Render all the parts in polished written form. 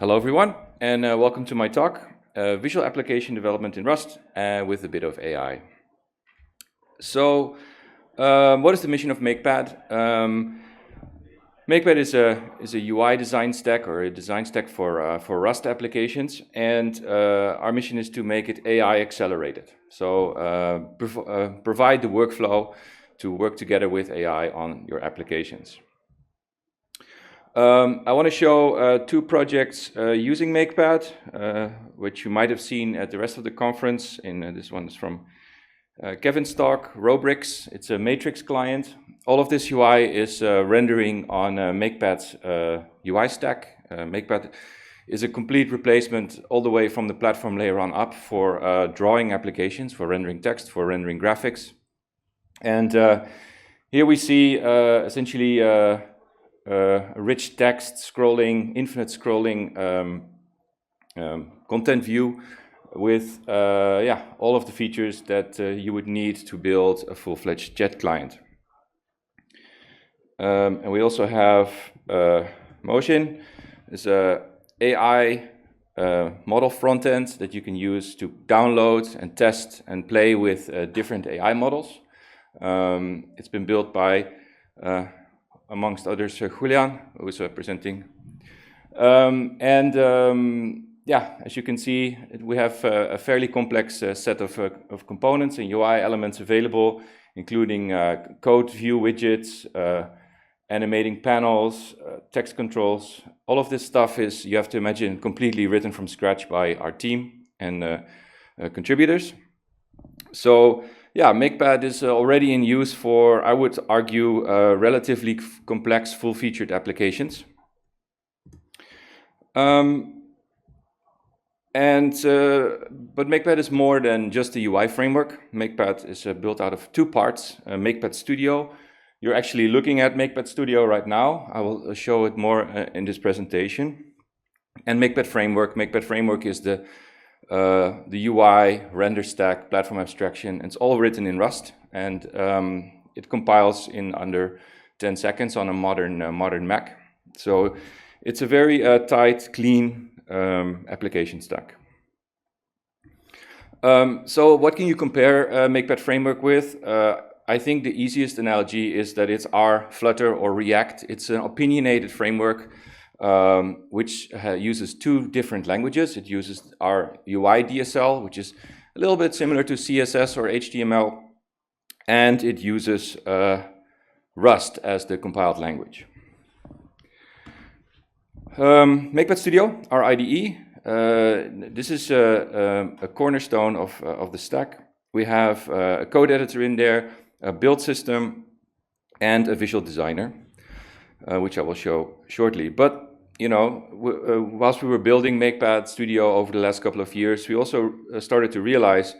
Hello everyone, and welcome to my talk, Visual Application Development in Rust with a bit of AI. So, what is the mission of Makepad? Makepad is a UI design stack or a design stack for Rust applications, and our mission is to make it AI accelerated. So, provide the workflow to work together with AI on your applications. I want to show two projects using Makepad, which you might have seen at the rest of the conference. This one is from Kevin's talk, Rubrix. It's a matrix client. All of this UI is rendering on Makepad's UI stack. Makepad is a complete replacement all the way from the platform layer on up for drawing applications, for rendering text, for rendering graphics. And here we see essentially a rich text scrolling, infinite scrolling content view with all of the features that you would need to build a full-fledged Jet client. And we also have Motion. It's a AI model front end that you can use to download and test and play with different AI models. It's been built by amongst others, Julian, who is presenting. As you can see, we have a fairly complex set of components and UI elements available, including code view widgets, animating panels, text controls. All of this stuff is, you have to imagine, completely written from scratch by our team and contributors. So, yeah, Makepad is already in use for, I would argue, relatively complex, full-featured applications. But Makepad is more than just a UI framework. Makepad is built out of two parts. Makepad Studio. You're actually looking at Makepad Studio right now. I will show it more in this presentation. And Makepad Framework. Makepad Framework is the UI, render stack, platform abstraction. It's all written in Rust, and it compiles in under 10 seconds on a modern Mac. So it's a very tight, clean application stack. So what can you compare Makepad Framework with? I think the easiest analogy is that it's our Flutter or React. It's an opinionated framework which uses two different languages. It uses our UI DSL, which is a little bit similar to CSS or HTML, and it uses Rust as the compiled language. Makepad Studio, our IDE. This is a cornerstone of the stack. We have a code editor in there, a build system, and a visual designer, which I will show shortly. But you know, whilst we were building Makepad Studio over the last couple of years, we also started to realize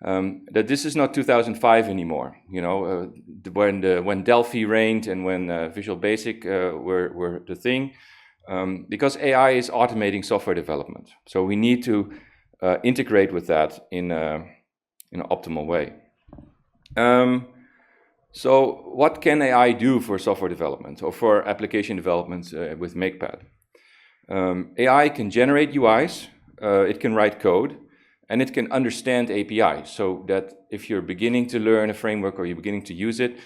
that this is not 2005 anymore. You know, when Delphi reigned and when Visual Basic were the thing, because AI is automating software development. So we need to integrate with that in an optimal way. So what can AI do for software development or for application development with Makepad? AI can generate UIs, it can write code, and it can understand APIs, so that if you're beginning to learn a framework or you're beginning to use it,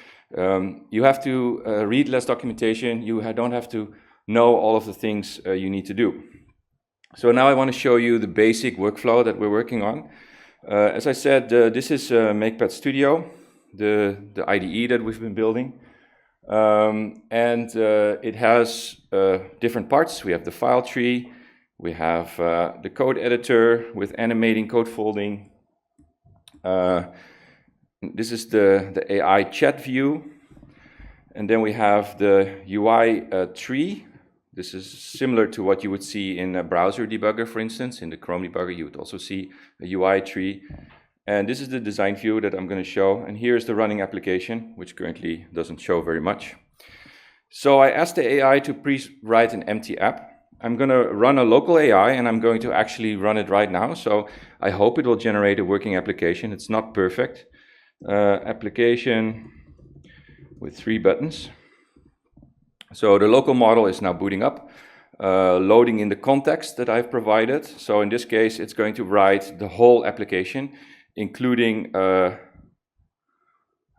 you have to read less documentation, you don't have to know all of the things you need to do. So now I want to show you the basic workflow that we're working on. As I said, this is Makepad Studio, the IDE that we've been building. It has different parts. We have the file tree, we have the code editor with animating code folding. This is the AI chat view. And then we have the UI tree. This is similar to what you would see in a browser debugger, for instance. In the Chrome debugger, you would also see a UI tree. And this is the design view that I'm going to show. And here's the running application, which currently doesn't show very much. So I asked the AI to please write an empty app. I'm going to run a local AI, and I'm going to actually run it right now. So I hope it will generate a working application. It's not perfect. Application with 3 buttons. So the local model is now booting up. loading in the context that I've provided. So in this case, it's going to write the whole application, including, I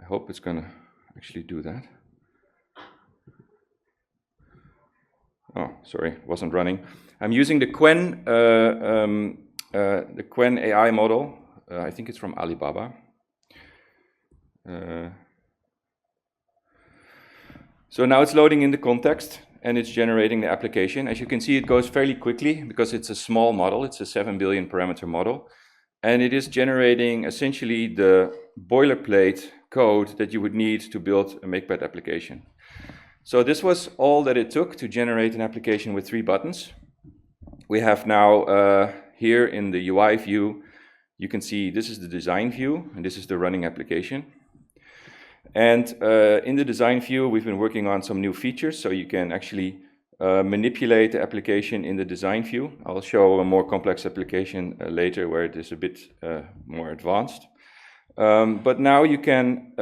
hope it's going to actually do that. Oh, sorry, wasn't running. I'm using the Quen AI model. I think it's from Alibaba. So now it's loading in the context and it's generating the application. As you can see, it goes fairly quickly because it's a small model. It's a 7 billion parameter model. And it is generating essentially the boilerplate code that you would need to build a Makepad application. So this was all that it took to generate an application with 3 buttons. We have now here in the UI view, you can see this is the design view and this is the running application. And in the design view, we've been working on some new features, so you can actually manipulate the application in the design view. I'll show a more complex application later where it is a bit more advanced. But now you can,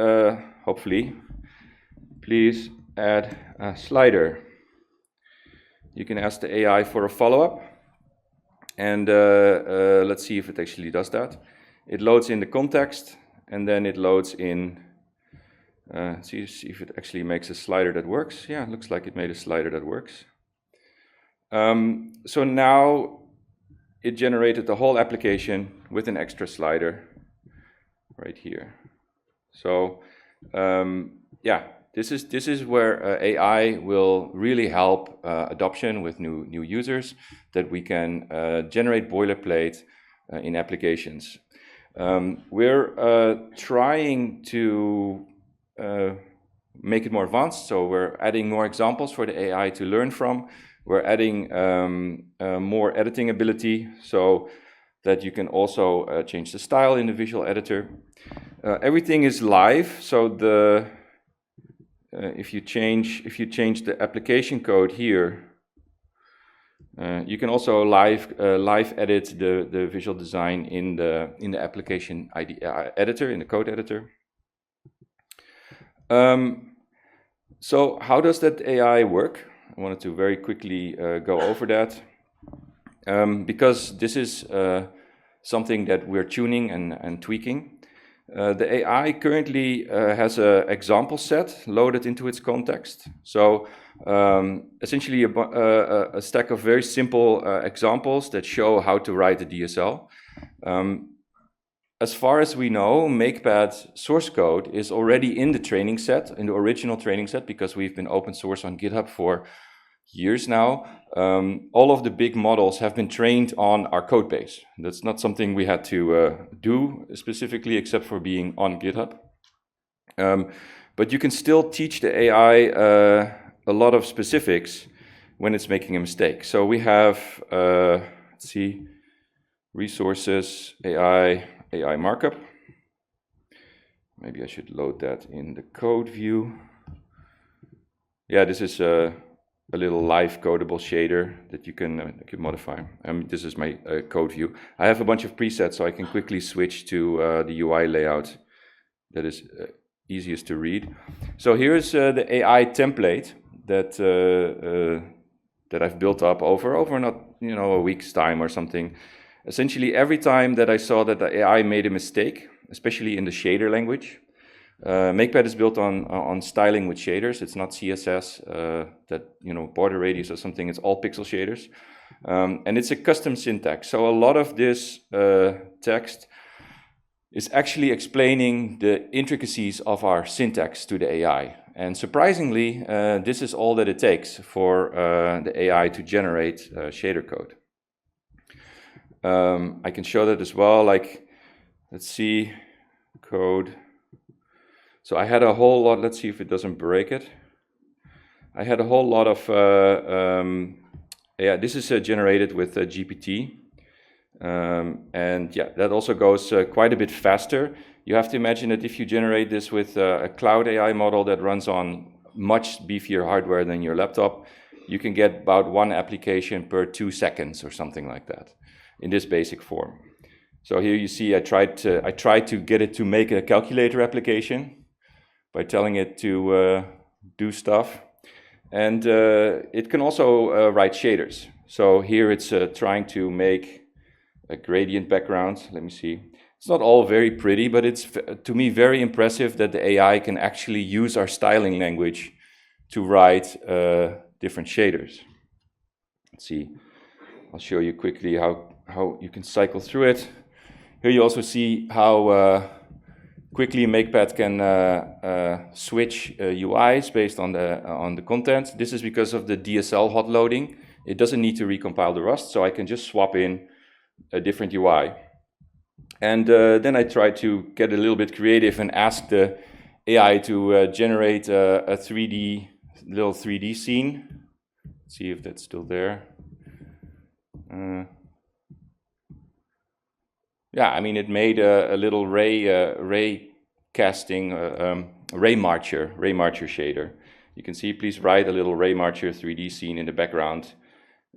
hopefully, please add a slider. You can ask the AI for a follow-up, and let's see if it actually does that. It loads in the context, and then it loads in, see if it actually makes a slider that works. Yeah, it looks like it made a slider that works. So now it generated the whole application with an extra slider right here. So yeah, this is where AI will really help adoption with new users, that we can generate boilerplate in applications. We're trying to make it more advanced, so we're adding more examples for the AI to learn from. We're adding more editing ability, so that you can also change the style in the visual editor. Everything is live, so the if you change the application code here, you can also live edit the visual design in the application editor, in the code editor. So how does that AI work? I wanted to very quickly go over that, because this is something that we're tuning and tweaking. The AI currently has an example set loaded into its context. So essentially a stack of very simple examples that show how to write a DSL. As far as we know, Makepad source code is already in the training set, in the original training set, because we've been open source on GitHub for years now. All of the big models have been trained on our code base. That's not something we had to do specifically, except for being on GitHub. But you can still teach the AI a lot of specifics when it's making a mistake. So we have, let's see, resources, AI markup. Maybe I should load that in the code view. Yeah, this is a little live codable shader that you can modify. This is my code view. I have a bunch of presets, so I can quickly switch to the UI layout that is easiest to read. So here's the AI template that I've built up over not a week's time or something. Essentially, every time that I saw that the AI made a mistake, especially in the shader language, Makepad is built on styling with shaders. It's not CSS, border radius or something. It's all pixel shaders. And it's a custom syntax. So a lot of this text is actually explaining the intricacies of our syntax to the AI. And surprisingly, this is all that it takes for the AI to generate shader code. I can show that as well, like, let's see, code. So I had a whole lot, let's see if it doesn't break it. I had a whole lot of, this is generated with GPT. And yeah, that also goes quite a bit faster. You have to imagine that if you generate this with a cloud AI model that runs on much beefier hardware than your laptop, you can get about 1 application per 2 seconds or something like that in this basic form. So here you see I tried to get it to make a calculator application by telling it to do stuff. And it can also write shaders. So here it's trying to make a gradient background. Let me see. It's not all very pretty, but it's, to me, very impressive that the AI can actually use our styling language to write different shaders. Let's see. I'll show you quickly how you can cycle through it. Here you also see how quickly Makepad can switch UIs based on the content. This is because of the DSL hot loading. It doesn't need to recompile the Rust, so I can just swap in a different UI. And then I try to get a little bit creative and ask the AI to generate a little 3D scene. Let's see if that's still there. Yeah, I mean, it made a little ray casting, ray marcher shader. You can see, please write a little ray marcher 3D scene in the background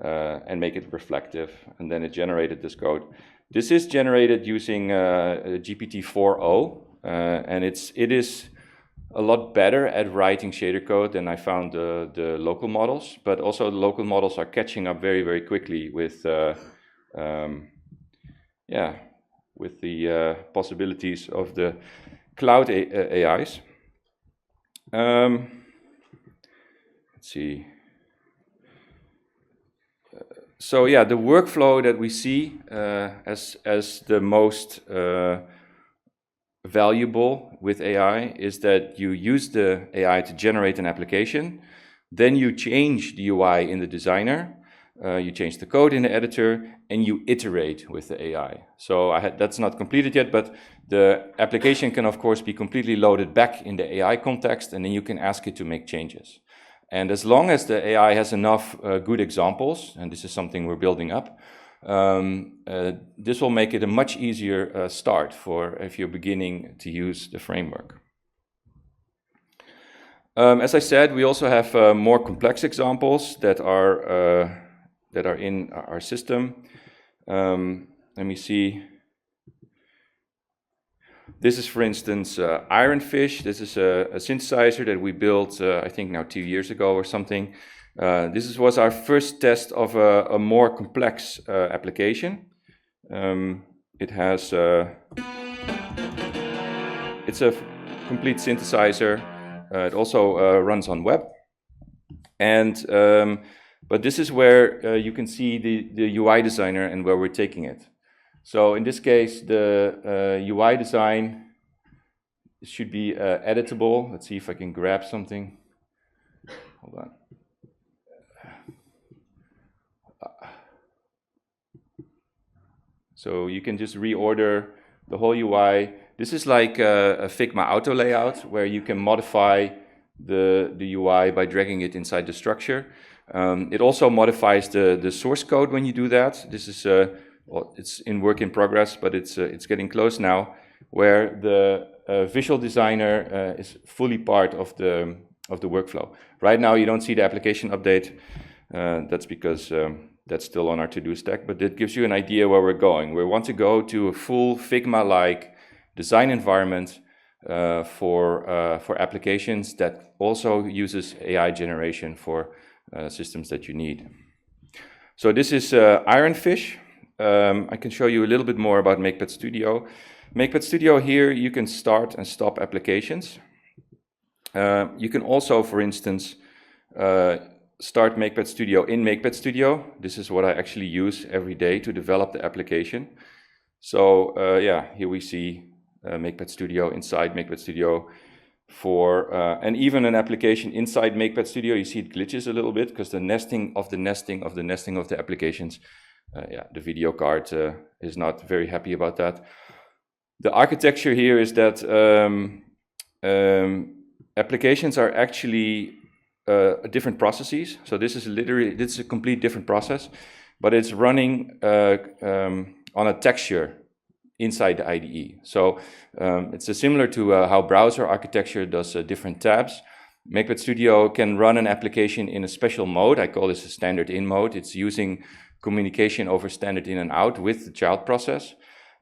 and make it reflective. And then it generated this code. This is generated using GPT-4o, and it is a lot better at writing shader code than I found the local models. But also the local models are catching up very, very quickly with with the possibilities of the cloud AIs. Let's see. So yeah, the workflow that we see as the most valuable with AI is that you use the AI to generate an application, then you change the UI in the designer, you change the code in the editor, and you iterate with the AI. So that's not completed yet, but the application can of course be completely loaded back in the AI context, and then you can ask it to make changes. And as long as the AI has enough good examples, and this is something we're building up, this will make it a much easier start for if you're beginning to use the framework. As I said, we also have more complex examples that are in our system. Let me see. This is, for instance, Arends. This is a synthesizer that we built, I think now 2 years ago or something. This was our first test of a more complex application. It has, it's a complete synthesizer. It also runs on web. And, but this is where you can see the UI designer and where we're taking it. So in this case, the UI design should be editable. Let's see if I can grab something. Hold on. So you can just reorder the whole UI. This is like a Figma auto layout where you can modify the UI by dragging it inside the structure. It also modifies the source code when you do that. This is well, it's in work in progress, but it's getting close now, where the visual designer is fully part of the workflow. Right now, you don't see the application update. That's because that's still on our to-do stack, but it gives you an idea where we're going. We want to go to a full Figma-like design environment for applications that also uses AI generation for systems that you need. So this is Arends. I can show you a little bit more about Makepad Studio. Makepad Studio, here you can start and stop applications. You can also, for instance, start Makepad Studio in Makepad Studio. This is what I actually use every day to develop the application. So yeah, here we see Makepad Studio inside Makepad Studio for, and even an application inside Makepad Studio, you see it glitches a little bit because the nesting of the nesting of the nesting of the applications. Yeah, the video card is not very happy about that. The architecture here is that applications are actually different processes. So this is a complete different process, but it's running on a texture inside the IDE. So it's similar to how browser architecture does different tabs. Makepad Studio can run an application in a special mode. I call this a standard in mode. It's using communication over standard in and out with the child process.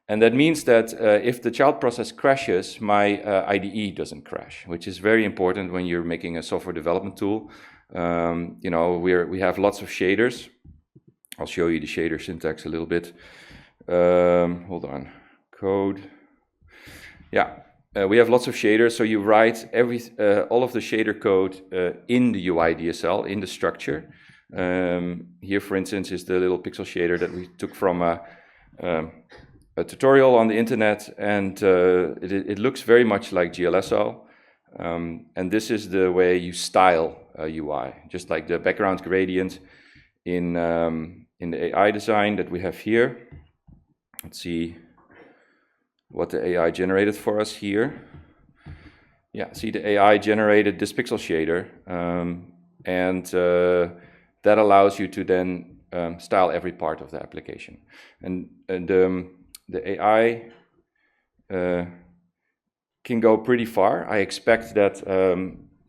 And that means that if the child process crashes, my IDE doesn't crash, which is very important when you're making a software development tool. You know, we have lots of shaders. I'll show you the shader syntax a little bit. Hold on, code. Yeah, we have lots of shaders, so you write all of the shader code in the UI DSL, in the structure. Here, for instance, is the little pixel shader that we took from a tutorial on the internet, and it looks very much like GLSO. And this is the way you style a UI, just like the background gradient in the AI design that we have here. Let's see what the AI generated for us here. Yeah, see, the AI generated this pixel shader, and that allows you to then style every part of the application. And the AI can go pretty far. I expect that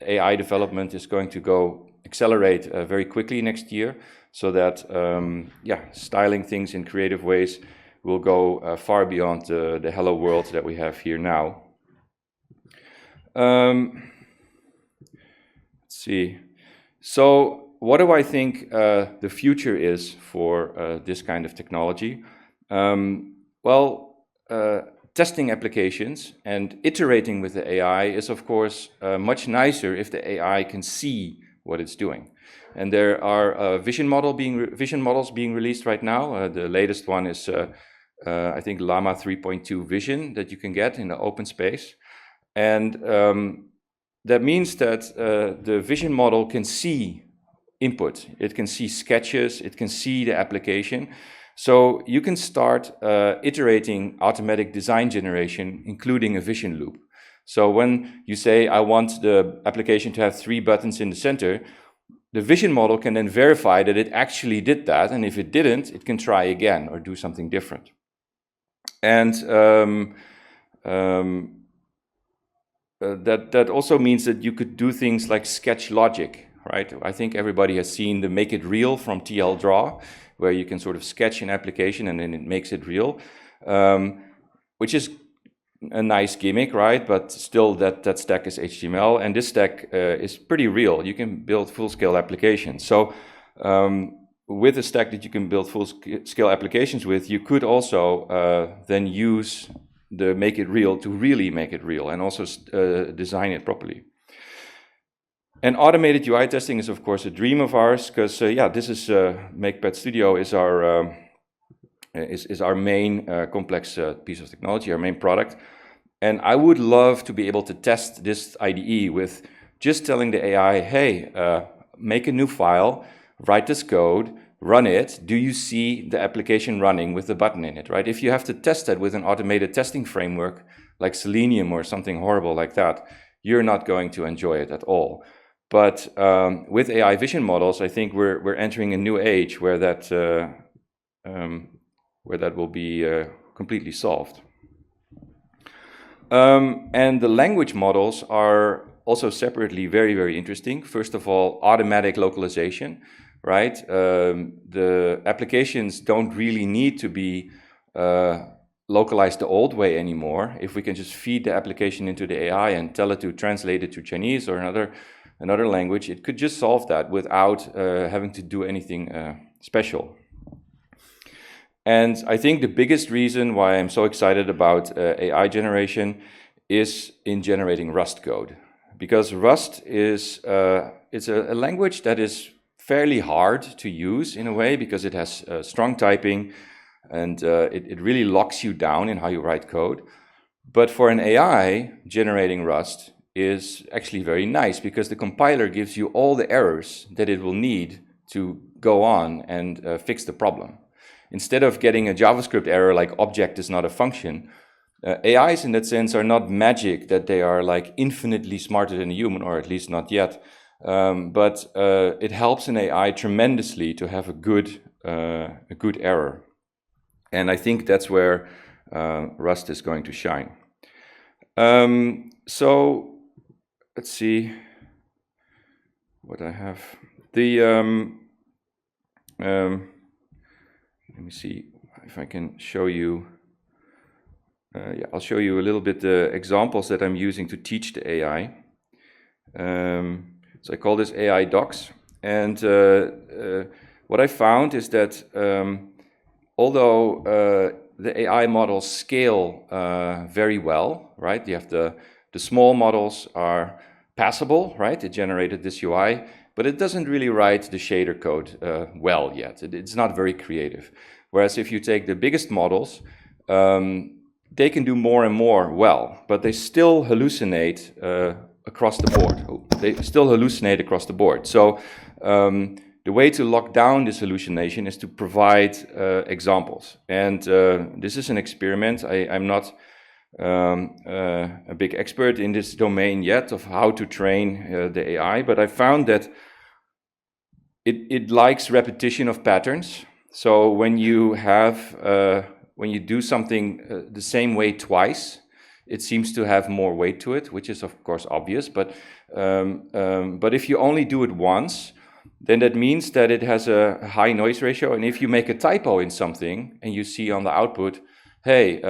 AI development is going to accelerate very quickly next year, so that styling things in creative ways will go far beyond the hello world that we have here now. Let's see. So what do I think the future is for this kind of technology? Testing applications and iterating with the AI is, of course, much nicer if the AI can see what it's doing. And there are vision models being released right now. The latest one is, I think, Llama 3.2 Vision that you can get in the open space. And that means that the vision model can see input. It can see sketches. It can see the application. So you can start iterating automatic design generation, including a vision loop. So when you say, I want the application to have 3 buttons in the center, the vision model can then verify that it actually did that. And if it didn't, it can try again or do something different. And that also means that you could do things like sketch logic, right? I think everybody has seen the Make It Real from TL Draw, where you can sort of sketch an application and then it makes it real, which is a nice gimmick, right? But still, that stack is HTML, and this stack is pretty real. You can build full-scale applications. So with a stack that you can build full-scale applications with, you could also then use the Make It Real to really make it real and also design it properly. And automated UI testing is, of course, a dream of ours, because this is Makepad Studio is our main complex piece of technology, our main product. And I would love to be able to test this IDE with just telling the AI, hey, make a new file, write this code, run it. Do you see the application running with the button in it, right? If you have to test that with an automated testing framework like Selenium or something horrible like that, you're not going to enjoy it at all. But with AI vision models, I think we're entering a new age where that will be completely solved. And the language models are also separately very, very interesting. First of all, automatic localization, right? The applications don't really need to be localized the old way anymore. If we can just feed the application into the AI and tell it to translate it to Chinese or another language, it could just solve that without having to do anything special. And I think the biggest reason why I'm so excited about AI generation is in generating Rust code. Because Rust is it's a language that is fairly hard to use in a way, because it has strong typing, and it really locks you down in how you write code. But for an AI, generating Rust is actually very nice, because the compiler gives you all the errors that it will need to go on and fix the problem. Instead of getting a JavaScript error like object is not a function, AIs in that sense are not magic, that they are like infinitely smarter than a human, or at least not yet. But it helps an AI tremendously to have a good error. And I think that's where Rust is going to shine. So let's see what I have. Let me see if I can show you. I'll show you a little bit the examples that I'm using to teach the AI. So I call this AI docs. And what I found is that although the AI models scale very well, right? You have the small models are passable, right? It generated this UI, but it doesn't really write the shader code well yet. It's not very creative. Whereas if you take the biggest models, they can do more and more well, but they still hallucinate across the board. They still hallucinate across the board. So the way to lock down this hallucination is to provide examples. And this is an experiment. I'm not a big expert in this domain yet of how to train the AI, but I found that it likes repetition of patterns. So when you do something the same way twice, it seems to have more weight to it, which is of course obvious. But if you only do it once, then that means that it has a high noise ratio. And if you make a typo in something and you see on the output, hey,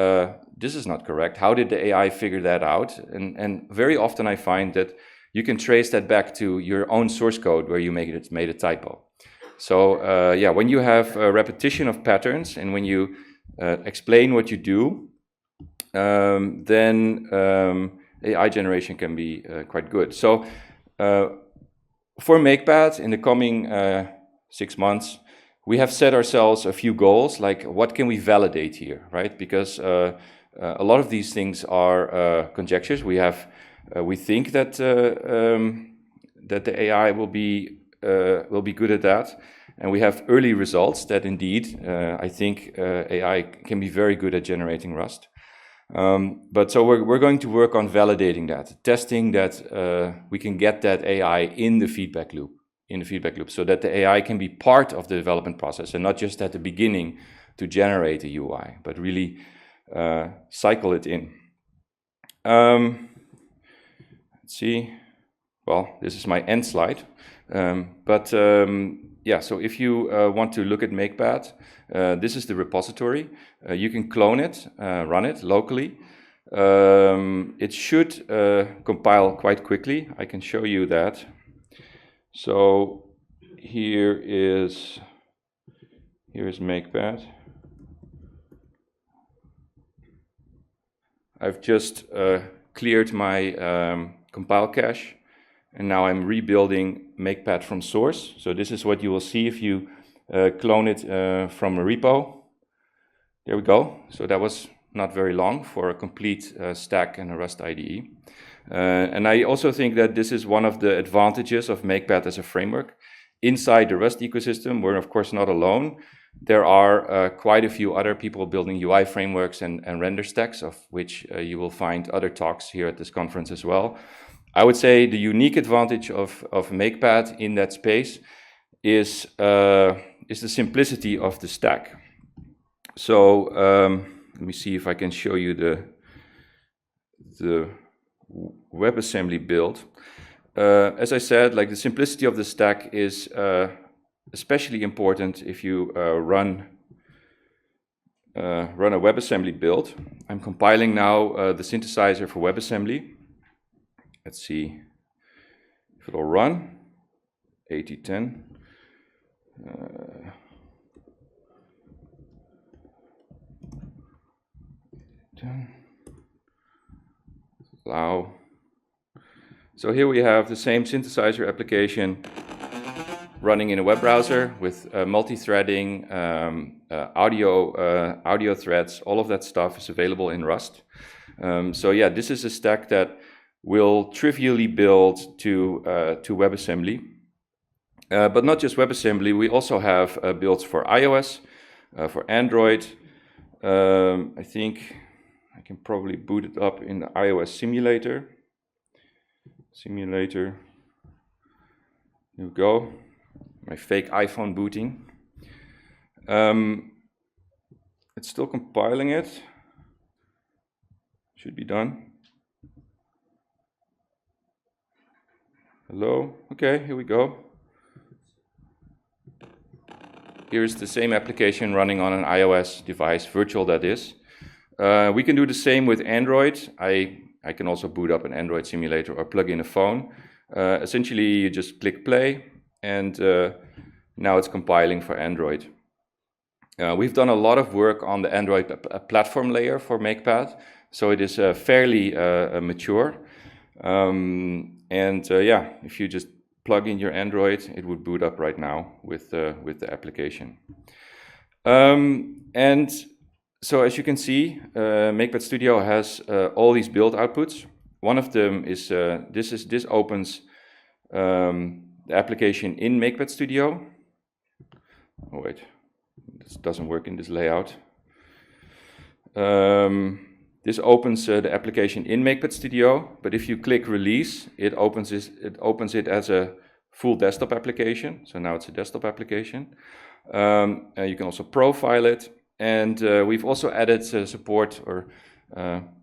this is not correct. How did the AI figure that out? And very often I find that you can trace that back to your own source code where you made a typo. So yeah, when you have a repetition of patterns and when you explain what you do, then AI generation can be quite good. So for Makepad, in the coming 6 months, we have set ourselves a few goals, like what can we validate here, right? Because a lot of these things are conjectures. We think that that the AI will be good at that, and we have early results that indeed I think AI can be very good at generating Rust. But so we're going to work on validating that, testing that we can get that AI in the feedback loop, so that the AI can be part of the development process and not just at the beginning to generate a UI, but really cycle it in. Let's see. Well, this is my end slide. Yeah, so if you want to look at Makepad, this is the repository. You can clone it, run it locally. It should compile quite quickly. I can show you that. So here is Makepad. I've just cleared my compile cache, and now I'm rebuilding Makepad from source. So this is what you will see if you clone it from a repo. There we go. So that was not very long for a complete stack and a Rust IDE. And I also think that this is one of the advantages of Makepad as a framework. Inside the Rust ecosystem, we're of course not alone. There are quite a few other people building UI frameworks and render stacks, of which you will find other talks here at this conference as well. I would say the unique advantage of Makepad in that space is the simplicity of the stack. So let me see if I can show you the WebAssembly build. As I said, like the simplicity of the stack is especially important if you run a WebAssembly build. I'm compiling now the synthesizer for WebAssembly. Let's see if it'll run. 8010. Allow. So here we have the same synthesizer application running in a web browser with multi-threading, audio threads. All of that stuff is available in Rust. So yeah, this is a stack that will trivially build to WebAssembly. But not just WebAssembly, we also have builds for iOS, for Android. I think I can probably boot it up in the iOS simulator. Here we go. My fake iPhone booting. It's still compiling it. Should be done. Hello. Okay, here we go. Here's the same application running on an iOS device, virtual that is. We can do the same with Android. I can also boot up an Android simulator or plug in a phone. Essentially, you just click play, and now it's compiling for Android. We've done a lot of work on the Android platform layer for Makepad, so it is fairly mature. Yeah, if you just plug in your Android, it would boot up right now with the application. And so as you can see, Makepad Studio has all these build outputs. One of them is this opens the application in Makepad Studio. Oh wait, this doesn't work in this layout. This opens the application in Makepad Studio, but if you click release, it opens it as a full desktop application. So now it's a desktop application. You can also profile it, and we've also added support, or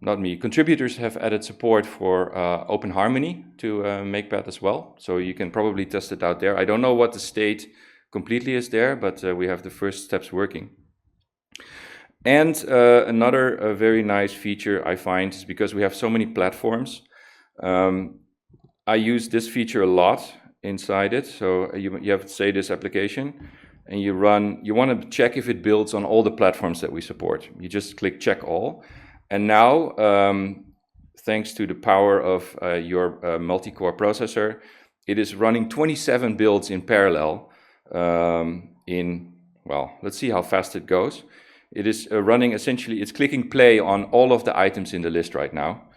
not me, contributors have added support for Open Harmony to Makepad as well. So you can probably test it out there. I don't know what the state completely is there, but we have the first steps working. And another very nice feature I find is because we have so many platforms, I use this feature a lot inside it. So you have, say, this application, and you want to check if it builds on all the platforms that we support. You just click check all. And now, thanks to the power of your multi-core processor, it is running 27 builds in parallel well, let's see how fast it goes. It is running, essentially, it's clicking play on all of the items in the list right now.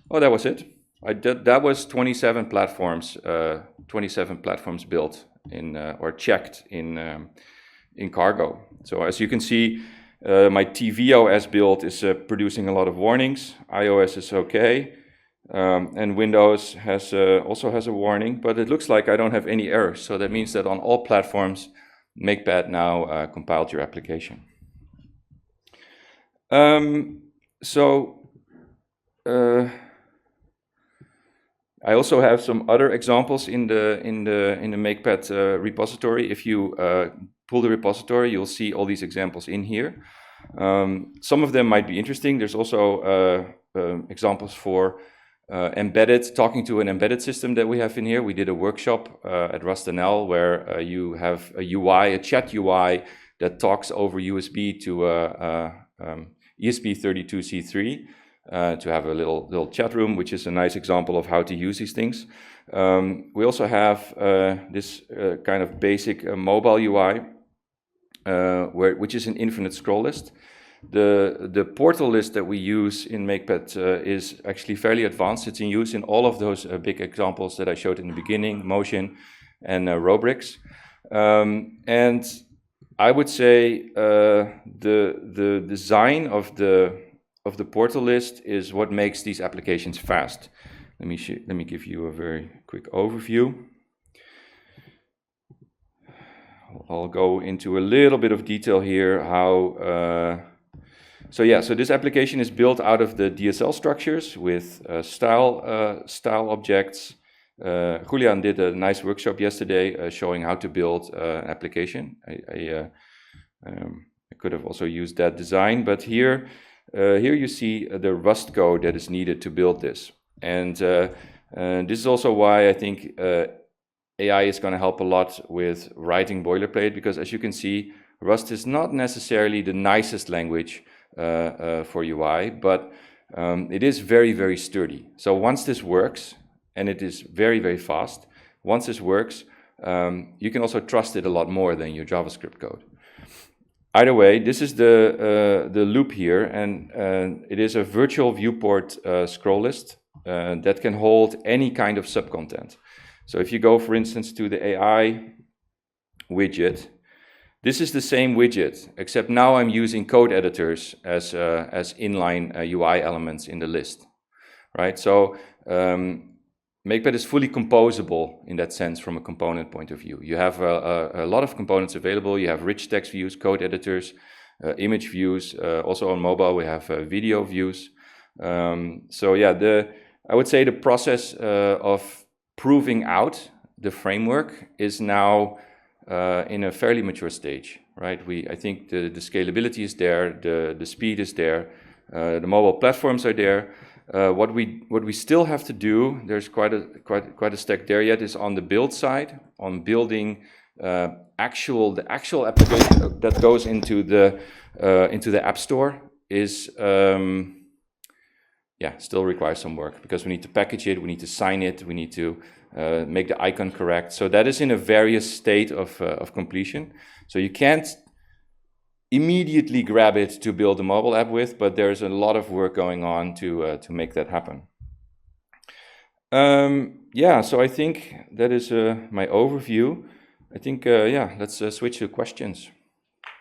Oh, that was it. That was 27 platforms built in or checked in Cargo. So as you can see, my tvOS build is producing a lot of warnings. iOS is okay, and Windows also has a warning, but it looks like I don't have any errors. So that means that on all platforms, Makepad now compiled your application. I also have some other examples in the Makepad repository. If you pull the repository, you'll see all these examples in here. Some of them might be interesting. There's also examples for talking to an embedded system that we have in here. We did a workshop at RustNL where you have a UI, a chat UI that talks over USB to ESP32C3 to have a little chat room, which is a nice example of how to use these things. We also have this kind of basic mobile UI, which is an infinite scroll list. The portal list that we use in Makepad is actually fairly advanced. It's in use in all of those big examples that I showed in the beginning, Motion and Rubrics. And I would say the design of the portal list is what makes these applications fast. Let me give you a very quick overview. I'll go into a little bit of detail here. So this application is built out of the DSL structures with style objects. Julian did a nice workshop yesterday showing how to build an application. I could have also used that design, but here you see the Rust code that is needed to build this. And this is also why I think AI is going to help a lot with writing boilerplate, because as you can see, Rust is not necessarily the nicest language for UI, but it is very, very sturdy. So once this works, and it is very, very fast, once this works, you can also trust it a lot more than your JavaScript code. Either way, this is the loop here, and it is a virtual viewport scroll list that can hold any kind of subcontent. So if you go, for instance, to the AI widget, this is the same widget, except now I'm using code editors as inline UI elements in the list, right? So Makepad is fully composable in that sense from a component point of view. You have a lot of components available. You have rich text views, code editors, image views. Also on mobile, we have video views. So yeah, I would say the process of proving out the framework is now in a fairly mature stage, right? I think the scalability is there, the speed is there, the mobile platforms are there. What we still have to do, there's quite a stack there yet, is on the build side, on building the actual application that goes into the App Store is still requires some work, because we need to package it, we need to sign it, we need to make the icon correct. So that is in a various state of completion. So you can't immediately grab it to build a mobile app with, but there's a lot of work going on to make that happen. So I think that is my overview. I think, let's switch to questions.